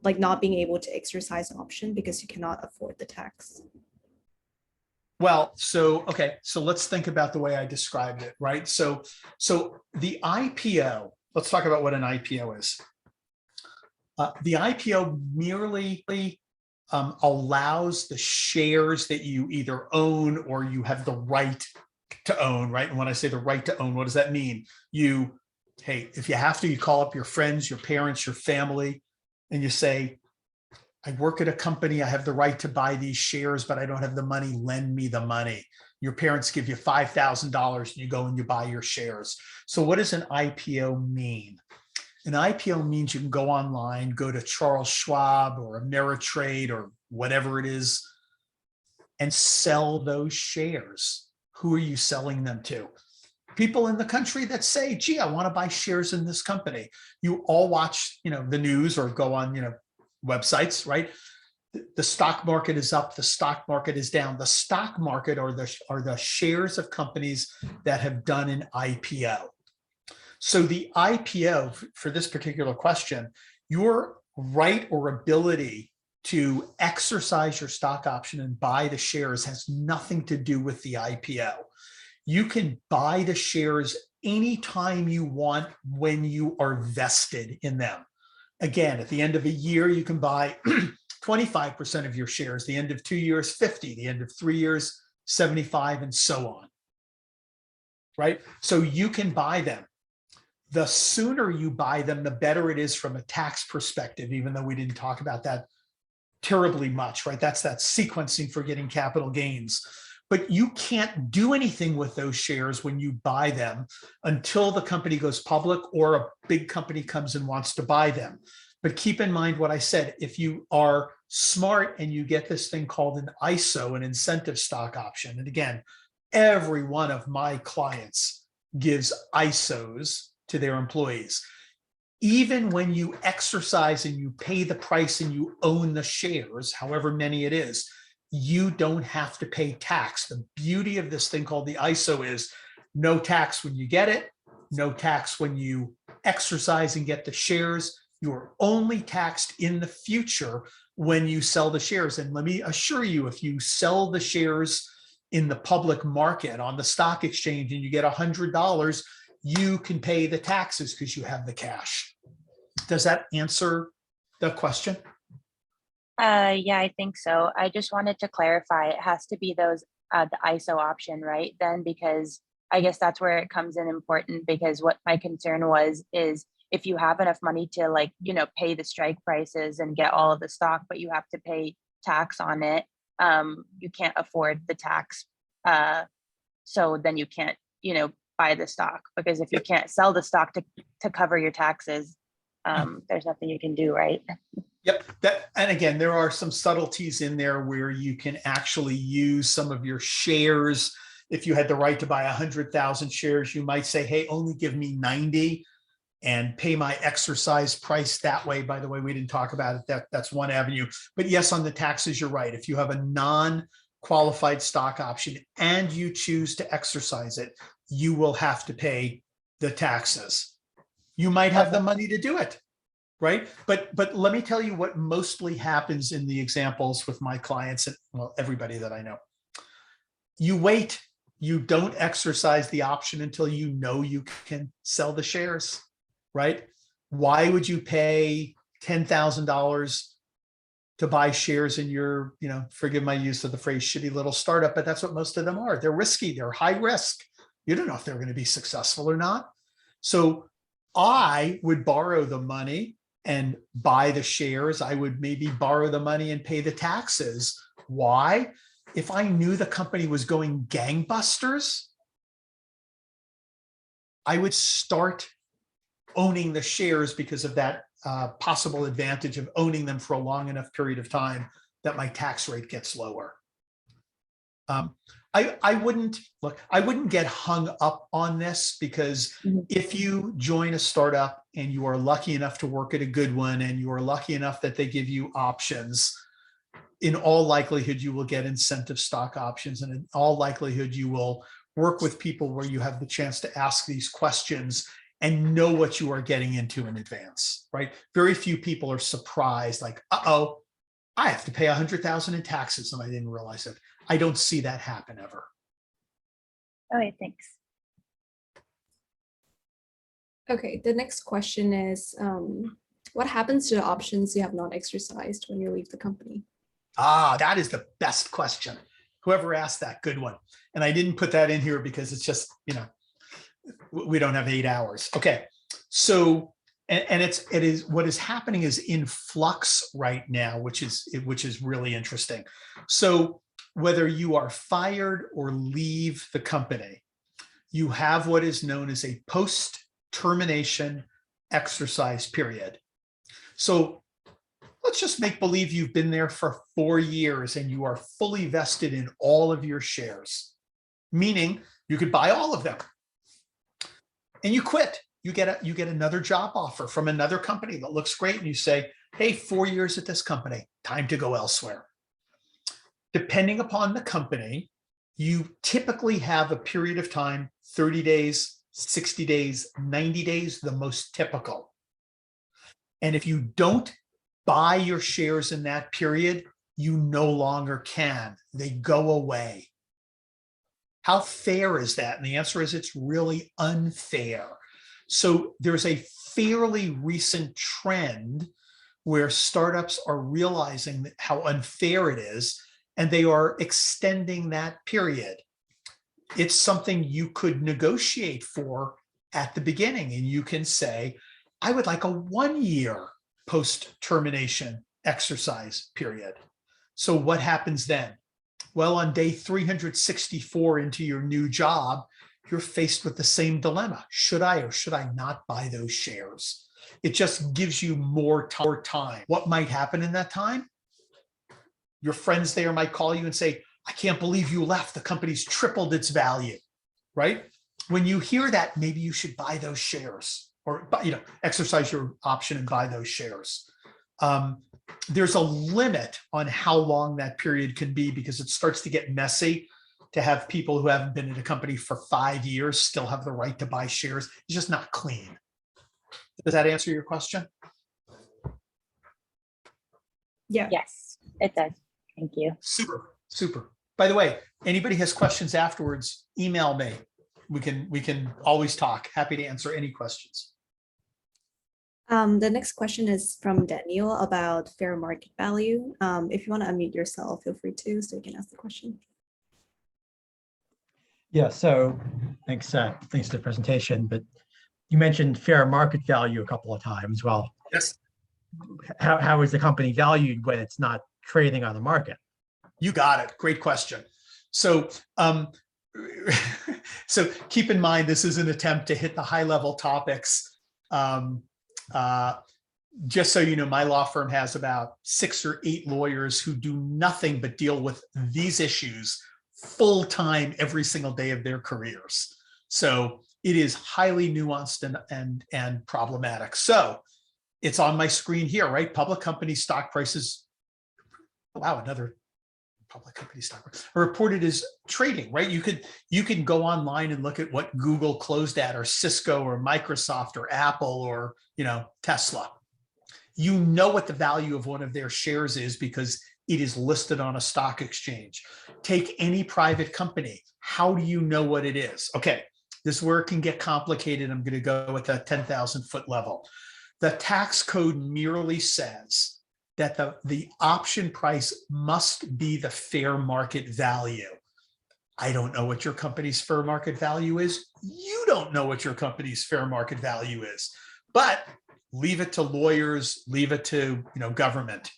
like not being able to exercise an option because you cannot afford the tax? Well, so let's think about the way I described it, right? So the IPO, let's talk about what an IPO is. The IPO merely allows the shares that you either own or you have the right to own, right? And when I say the right to own, what does that mean? Hey, if you have to, you call up your friends, your parents, your family, and you say, I work at a company, I have the right to buy these shares, but I don't have the money, lend me the money. Your parents give you $5,000 and you go and you buy your shares. So what does an IPO mean? An IPO means you can go online, go to Charles Schwab or Ameritrade or whatever it is, and sell those shares. Who are you selling them to? People in the country that say, gee, I want to buy shares in this company. You all watch, the news or go on, websites, right? The stock market is up, the stock market is down. The stock market are the shares of companies that have done an IPO. So the IPO, for this particular question, your right or ability to exercise your stock option and buy the shares has nothing to do with the IPO. You can buy the shares anytime you want when you are vested in them. Again, at the end of a year, you can buy 25% of your shares, the end of 2 years, 50, the end of 3 years, 75, and so on, right? So you can buy them. The sooner you buy them, the better it is from a tax perspective, even though we didn't talk about that terribly much, right? That's that sequencing for getting capital gains. But you can't do anything with those shares when you buy them until the company goes public or a big company comes and wants to buy them. But keep in mind what I said, if you are smart and you get this thing called an ISO, an incentive stock option, and again, every one of my clients gives ISOs to their employees. Even when you exercise and you pay the price and you own the shares, however many it is, you don't have to pay tax. The beauty of this thing called the ISO is no tax when you get it, no tax when you exercise and get the shares. You are only taxed in the future when you sell the shares. And let me assure you, if you sell the shares in the public market on the stock exchange and you get $100, you can pay the taxes because you have the cash. Does that answer the question? Yeah, I think so. I just wanted to clarify, it has to be those the ISO option, right? Then, because I guess that's where it comes in important, because what my concern is if you have enough money to pay the strike prices and get all of the stock, but you have to pay tax on it, you can't afford the tax. So then you can't, buy the stock, because if you can't sell the stock to cover your taxes, there's nothing you can do, right? Yep. And again, there are some subtleties in there where you can actually use some of your shares. If you had the right to buy 100,000 shares, you might say, hey, only give me 90 and pay my exercise price that way. By the way, we didn't talk about it. That's one avenue. But yes, on the taxes, you're right. If you have a qualified stock option and you choose to exercise it, you will have to pay the taxes. You might have the money to do it, right? But let me tell you what mostly happens in the examples with my clients and, well, everybody that I know. You wait, you don't exercise the option until you know you can sell the shares, right? Why would you pay $10,000 to buy shares in your, forgive my use of the phrase, shitty little startup, but that's what most of them are. They're risky, they're high risk. You don't know if they're going to be successful or not. So I would borrow the money and buy the shares. I would maybe borrow the money and pay the taxes. Why? If I knew the company was going gangbusters, I would start owning the shares because of that possible advantage of owning them for a long enough period of time that my tax rate gets lower. I wouldn't get hung up on this, because if you join a startup and you are lucky enough to work at a good one and you are lucky enough that they give you options, in all likelihood, you will get incentive stock options, and in all likelihood, you will work with people where you have the chance to ask these questions and know what you are getting into in advance, right? Very few people are surprised, like, uh-oh, I have to pay $100,000 in taxes and I didn't realize it. I don't see that happen ever. All right, thanks. Okay, the next question is, what happens to the options you have not exercised when you leave the company? That is the best question. Whoever asked that, good one. And I didn't put that in here because it's just, we don't have 8 hours. Okay, so and it is what is happening is in flux right now, which is really interesting. So whether you are fired or leave the company, you have what is known as a post-termination exercise period. So let's just make believe you've been there for 4 years and you are fully vested in all of your shares, meaning you could buy all of them. And you quit. You get another job offer from another company that looks great, and you say, hey, 4 years at this company, time to go elsewhere. Depending upon the company, you typically have a period of time, 30 days, 60 days, 90 days, the most typical. And if you don't buy your shares in that period, you no longer can. They go away. How fair is that? And the answer is it's really unfair. So there's a fairly recent trend where startups are realizing how unfair it is, and they are extending that period. It's something you could negotiate for at the beginning, and you can say, I would like a 1-year post-termination exercise period. So what happens then? Well, on day 364 into your new job, you're faced with the same dilemma. Should I or should I not buy those shares? It just gives you more time. What might happen in that time? Your friends there might call you and say, I can't believe you left. The company's tripled its value, right? When you hear that, maybe you should buy those shares, or exercise your option and buy those shares. There's a limit on how long that period can be, because it starts to get messy to have people who haven't been in a company for 5 years still have the right to buy shares. It's just not clean. Does that answer your question? Yeah. Yes, it does. Thank you. Super, super. By the way, anybody has questions afterwards, email me. We can always talk. Happy to answer any questions. The next question is from Daniel about fair market value. If you want to unmute yourself, feel free to, so you can ask the question. Yeah, so thanks for the presentation, but you mentioned fair market value a couple of times. Well, Yes. How is the company valued when it's not trading on the market? You got it. Great question. So, so keep in mind, this is an attempt to hit the high level topics. Just so you know, my law firm has about 6 or 8 lawyers who do nothing but deal with these issues full time every single day of their careers. So it is highly nuanced and problematic. So it's on my screen here, right? Public company stock prices. Wow, another public company stock are reported as trading, right? You can go online and look at what Google closed at, or Cisco, or Microsoft, or Apple, or Tesla. You know what the value of one of their shares is because it is listed on a stock exchange. Take any private company. How do you know what it is? Okay, this is where it can get complicated. I'm going to go with a 10,000-foot level. The tax code merely says that the option price must be the fair market value. I don't know what your company's fair market value is. You don't know what your company's fair market value is, but leave it to lawyers, leave it to government.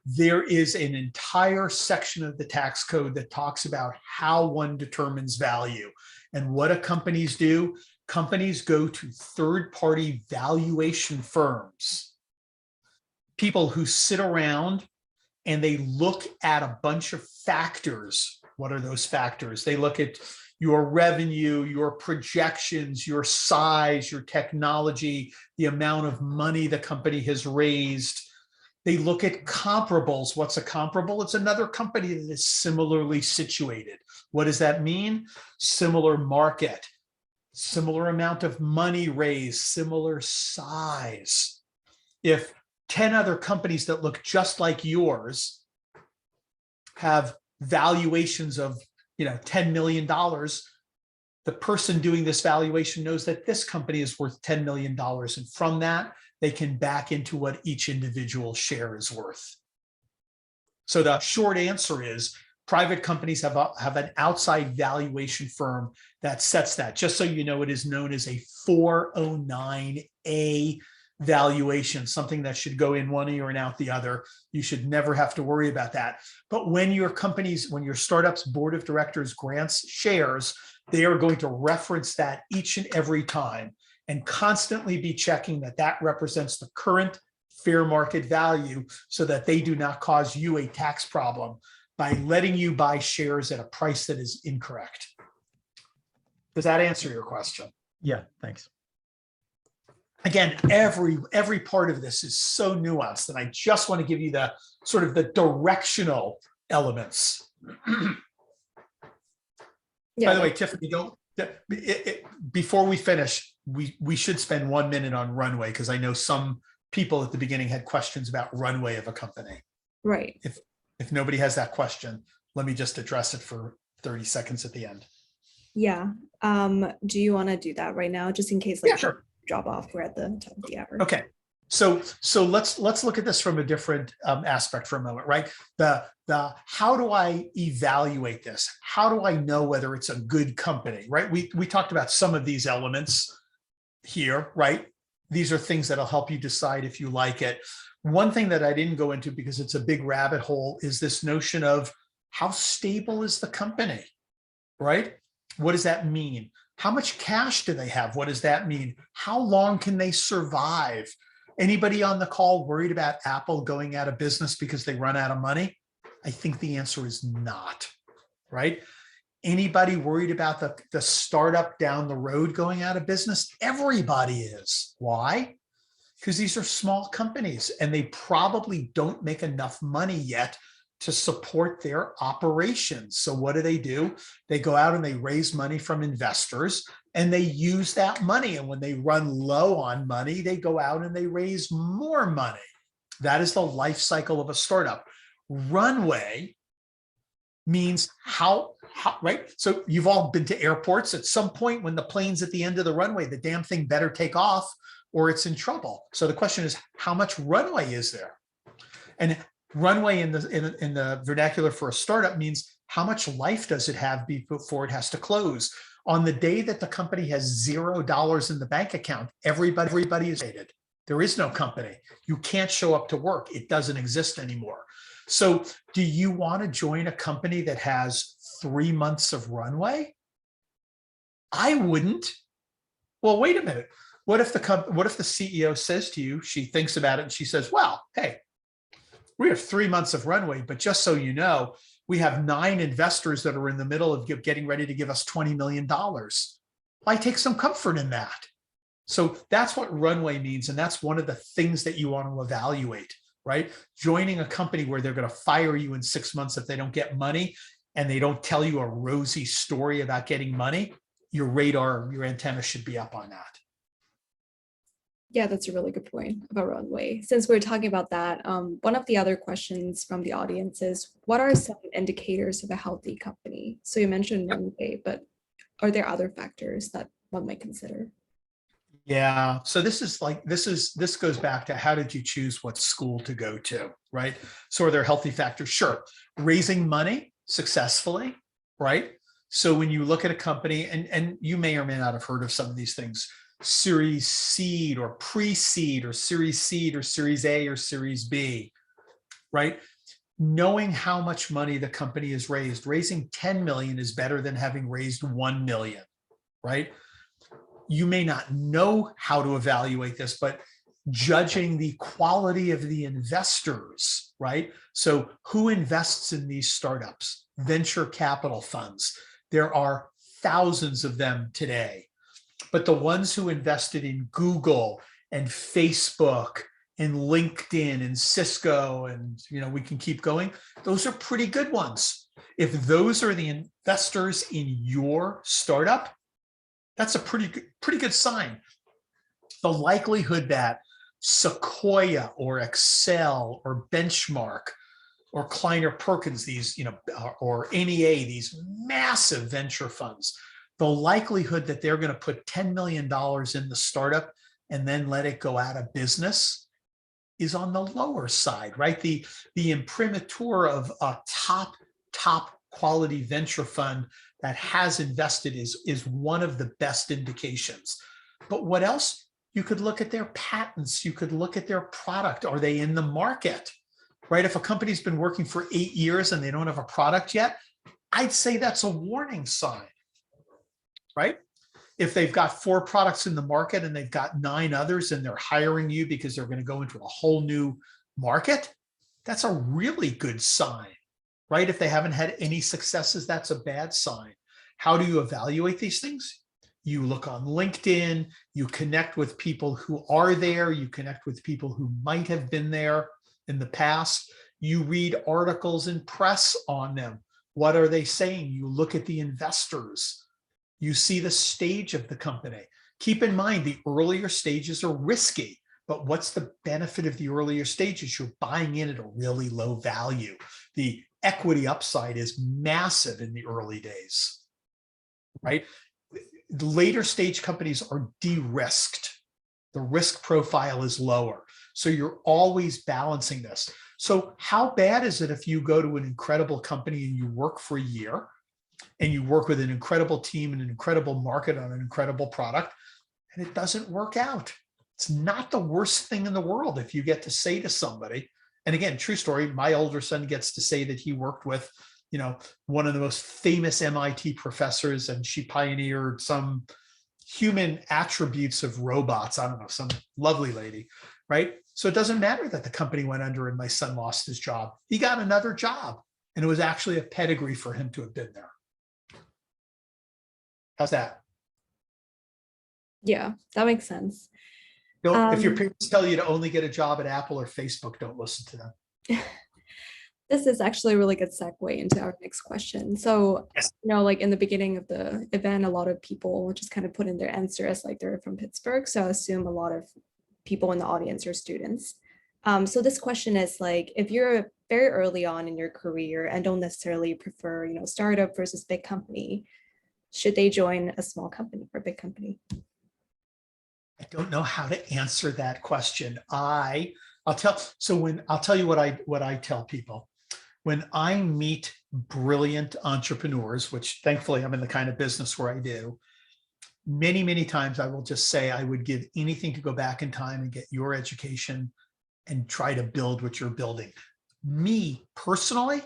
There is an entire section of the tax code that talks about how one determines value. And what do companies do? Companies go to third-party valuation firms, people who sit around and they look at a bunch of factors. What are those factors? They look at your revenue, your projections, your size, your technology, the amount of money the company has raised. They look at comparables. What's a comparable? It's another company that is similarly situated. What does that mean? Similar market, similar amount of money raised, similar size. If 10 other companies that look just like yours have valuations of $10 million, the person doing this valuation knows that this company is worth $10 million. And from that, they can back into what each individual share is worth. So the short answer is private companies have an outside valuation firm that sets that. Just so you know, it is known as a 409A valuation, something that should go in one ear and out the other. You should never have to worry about that. But when your startup's board of directors grants shares, they are going to reference that each and every time and constantly be checking that that represents the current fair market value so that they do not cause you a tax problem by letting you buy shares at a price that is incorrect. Does that answer your question? Yeah, thanks. Again, every part of this is so nuanced, and I just want to give you the sort of the directional elements. Yeah. By the way, Tiffany, before we finish, we should spend 1 minute on runway, because I know some people at the beginning had questions about runway of a company. Right. If nobody has that question, let me just address it for 30 seconds at the end. Yeah. Do you want to do that right now, just in case Yeah, sure. drop off? We're at the top of the hour. Okay. So let's look at this from a different aspect for a moment, right? The how do I evaluate this? How do I know whether it's a good company, right? We talked about some of these elements here, right? These are things that'll help you decide if you like it. One thing that I didn't go into because it's a big rabbit hole is this notion of how stable is the company, right? What does that mean? How much cash do they have? What does that mean? How long can they survive? Anybody on the call worried about Apple going out of business because they run out of money? I think the answer is not, right? Anybody worried about the startup down the road going out of business? Everybody is. Why? Because these are small companies and they probably don't make enough money yet to support their operations. So what do? They go out and they raise money from investors and they use that money. And when they run low on money, they go out and they raise more money. That is the life cycle of a startup. Runway means how, right? So you've all been to airports. At some point when the plane's at the end of the runway, the damn thing better take off or it's in trouble. So the question is, how much runway is there? And runway in the vernacular for a startup means how much life does it have before it has to close? On the day that the company has $0 in the bank account, everybody is rated. There is no company. You can't show up to work. It doesn't exist anymore. So do you want to join a company that has 3 months of runway? I wouldn't. Well, wait a minute. What if the CEO says to you, she thinks about it and she says, well, hey, we have 3 months of runway, but just so you know, we have 9 investors that are in the middle of getting ready to give us $20 million. I take some comfort in that. So that's what runway means. And that's one of the things that you want to evaluate. right? Joining a company where they're going to fire you in 6 months if they don't get money, and they don't tell you a rosy story about getting money, your radar, your antenna should be up on that. Yeah, that's a really good point about runway. Since we're talking about that, one of the other questions from the audience is, what are some indicators of a healthy company? So you mentioned runway, but are there other factors that one might consider? Yeah, so this goes back to, how did you choose what school to go to, right? So are there healthy factors? Sure. Raising money successfully, right? So when you look at a company, and you may or may not have heard of some of these things, Series Seed or Pre-Seed or Series Seed or Series A or Series B, right? Knowing how much money the company has raised, raising 10 million is better than having raised 1 million, right? You may not know how to evaluate this, but judging the quality of the investors, right? So who invests in these startups? Venture capital funds. There are thousands of them today, but the ones who invested in Google and Facebook and LinkedIn and Cisco, and we can keep going, those are pretty good ones. If those are the investors in your startup, that's a pretty good sign. The likelihood that Sequoia or Excel or Benchmark or Kleiner Perkins, these, or NEA, these massive venture funds, the likelihood that they're going to put $10 million in the startup and then let it go out of business is on the lower side, right? The imprimatur of a top quality venture fund that has invested is one of the best indications. But what else? You could look at their patents. You could look at their product. Are they in the market, right? If a company's been working for 8 years and they don't have a product yet, I'd say that's a warning sign, right? If they've got 4 products in the market and they've got 9 others and they're hiring you because they're going to go into a whole new market, that's a really good sign, right? If they haven't had any successes, that's a bad sign. How do you evaluate these things? You look on LinkedIn, you connect with people who are there, you connect with people who might have been there in the past, you read articles in press on them. What are they saying? You look at the investors. You see the stage of the company. Keep in mind, the earlier stages are risky, but what's the benefit of the earlier stages? You're buying in at a really low value. The equity upside is massive in the early days, right? The later stage companies are de-risked. The risk profile is lower. So you're always balancing this. So how bad is it if you go to an incredible company and you work for a year and you work with an incredible team and an incredible market on an incredible product, and it doesn't work out? It's not the worst thing in the world if you get to say to somebody, and again, true story, my older son gets to say that he worked with, one of the most famous MIT professors, and she pioneered some human attributes of robots. I don't know, some lovely lady, right? So it doesn't matter that the company went under and my son lost his job. He got another job, and it was actually a pedigree for him to have been there. How's that? Yeah, that makes sense. If your parents tell you to only get a job at Apple or Facebook, don't listen to them. This is actually a really good segue into our next question. So, Yes. like in the beginning of the event, a lot of people just kind of put in their answer as like they're from Pittsburgh. So I assume a lot of people in the audience are students. So this question is like, if you're very early on in your career and don't necessarily prefer, startup versus big company, should they join a small company or big company? I don't know how to answer that question. I'll tell you what I tell people. When I meet brilliant entrepreneurs, which thankfully I'm in the kind of business where I do, many, many times I will just say I would give anything to go back in time and get your education and try to build what you're building. Me personally,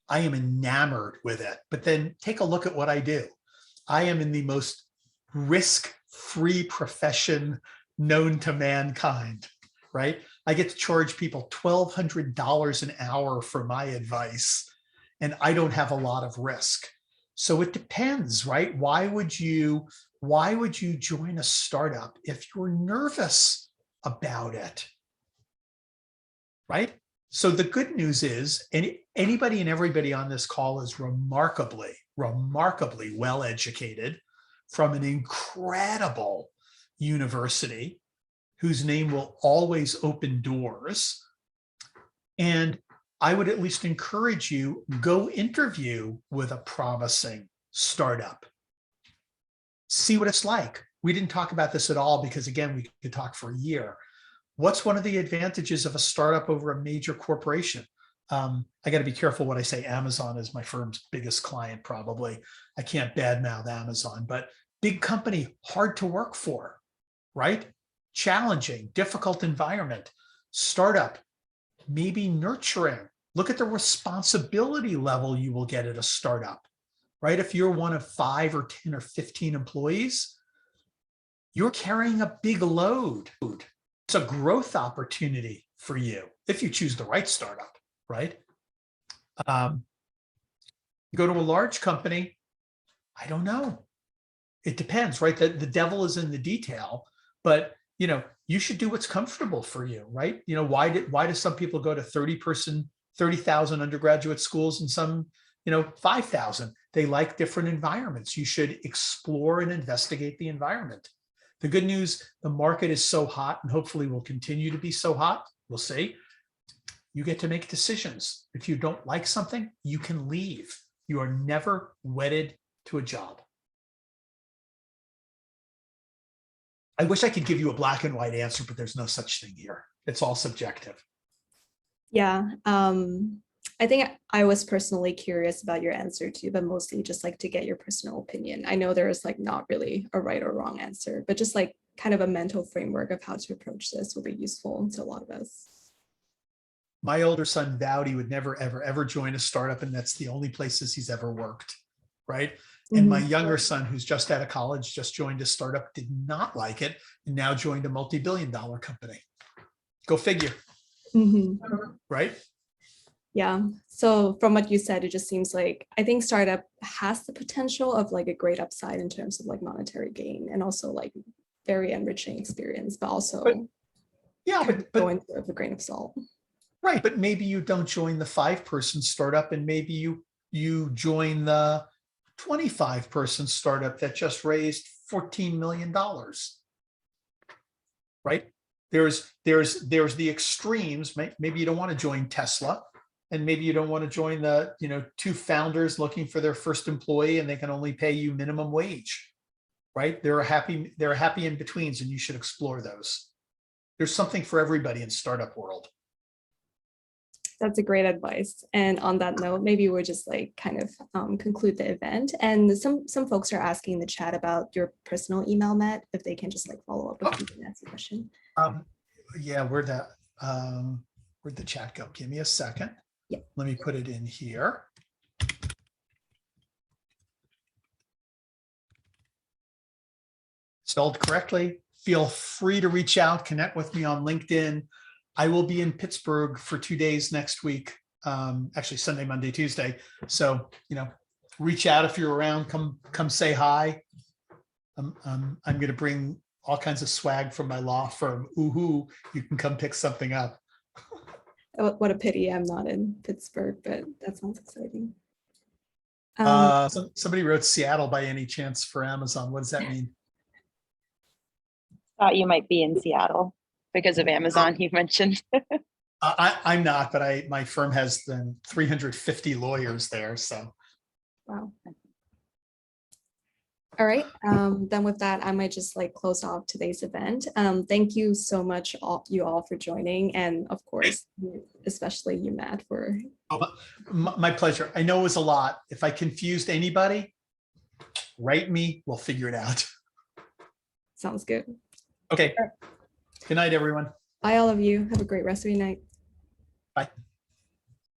I am enamored with it. But then take a look at what I do. I am in the most risk-free profession known to mankind, right? I get to charge people $1,200 an hour for my advice, and I don't have a lot of risk. So it depends, right? Why would you join a startup if you're nervous about it? right? So the good news is anybody and everybody on this call is remarkably well educated from an incredible university whose name will always open doors. And I would at least encourage you, go interview with a promising startup. See what it's like. We didn't talk about this at all because, again, we could talk for a year. What's one of the advantages of a startup over a major corporation? I got to be careful what I say. Amazon is my firm's biggest client, probably. I can't badmouth Amazon, but big company, hard to work for, right? Challenging, difficult environment. Startup, maybe nurturing. Look at the responsibility level you will get at a startup, right? If you're one of 5 or 10 or 15 employees, you're carrying a big load. It's a growth opportunity for you if you choose the right startup, right? You go to a large company, I don't know. It depends, right? The devil is in the detail, but you should do what's comfortable for you, right? Why do some people go to 30,000 undergraduate schools and some, 5,000? They like different environments. You should explore and investigate the environment. The good news, the market is so hot and hopefully will continue to be so hot. We'll see. You get to make decisions. If you don't like something, you can leave. You are never wedded to a job. I wish I could give you a black and white answer, but there's no such thing here. It's all subjective. Yeah. I think I was personally curious about your answer too, but mostly just like to get your personal opinion. I know there is like not really a right or wrong answer, but just like kind of a mental framework of how to approach this will be useful to a lot of us. My older son vowed he would never, ever, ever join a startup, and that's the only places he's ever worked, right? And my younger son, who's just out of college, just joined a startup, did not like it, and now joined a multi-billion-dollar company. Go figure, right? Yeah. So from what you said, it just seems like I think startup has the potential of like a great upside in terms of like monetary gain and also like very enriching experience, but also going with a grain of salt. Right. But maybe you don't join the 5-person startup, and maybe you join the 25-person startup that just raised $14 million. Right. There's the extremes. Maybe you don't want to join Tesla. And maybe you don't want to join the, 2 founders looking for their first employee and they can only pay you minimum wage, right? There are happy in-betweens, and you should explore those. There's something for everybody in startup world. That's a great advice. And on that note, maybe we'll just like kind of conclude the event. And some folks are asking in the chat about your personal email, Matt, if they can just like follow up with you and ask a question. Yeah, where'd the chat go? Give me a second. Yeah. Let me put it in here. Spelled correctly. Feel free to reach out, connect with me on LinkedIn. I will be in Pittsburgh for 2 days next week. Actually Sunday, Monday, Tuesday. So, reach out if you're around, come say hi. I'm going to bring all kinds of swag from my law firm. Ooh, you can come pick something up. What a pity I'm not in Pittsburgh, but that sounds exciting. Somebody wrote Seattle by any chance for Amazon. What does that mean? Thought you might be in Seattle because of Amazon, you mentioned. I'm not, but my firm has 350 lawyers there. So. Wow. All right. Then with that, I might just like close off today's event. Thank you so much, you all for joining. And of course, especially you, Matt, for. My pleasure. I know it was a lot. If I confused anybody, write me. We'll figure it out. Sounds good. Okay. Good night, everyone. Bye, all of you. Have a great rest of your night. Bye.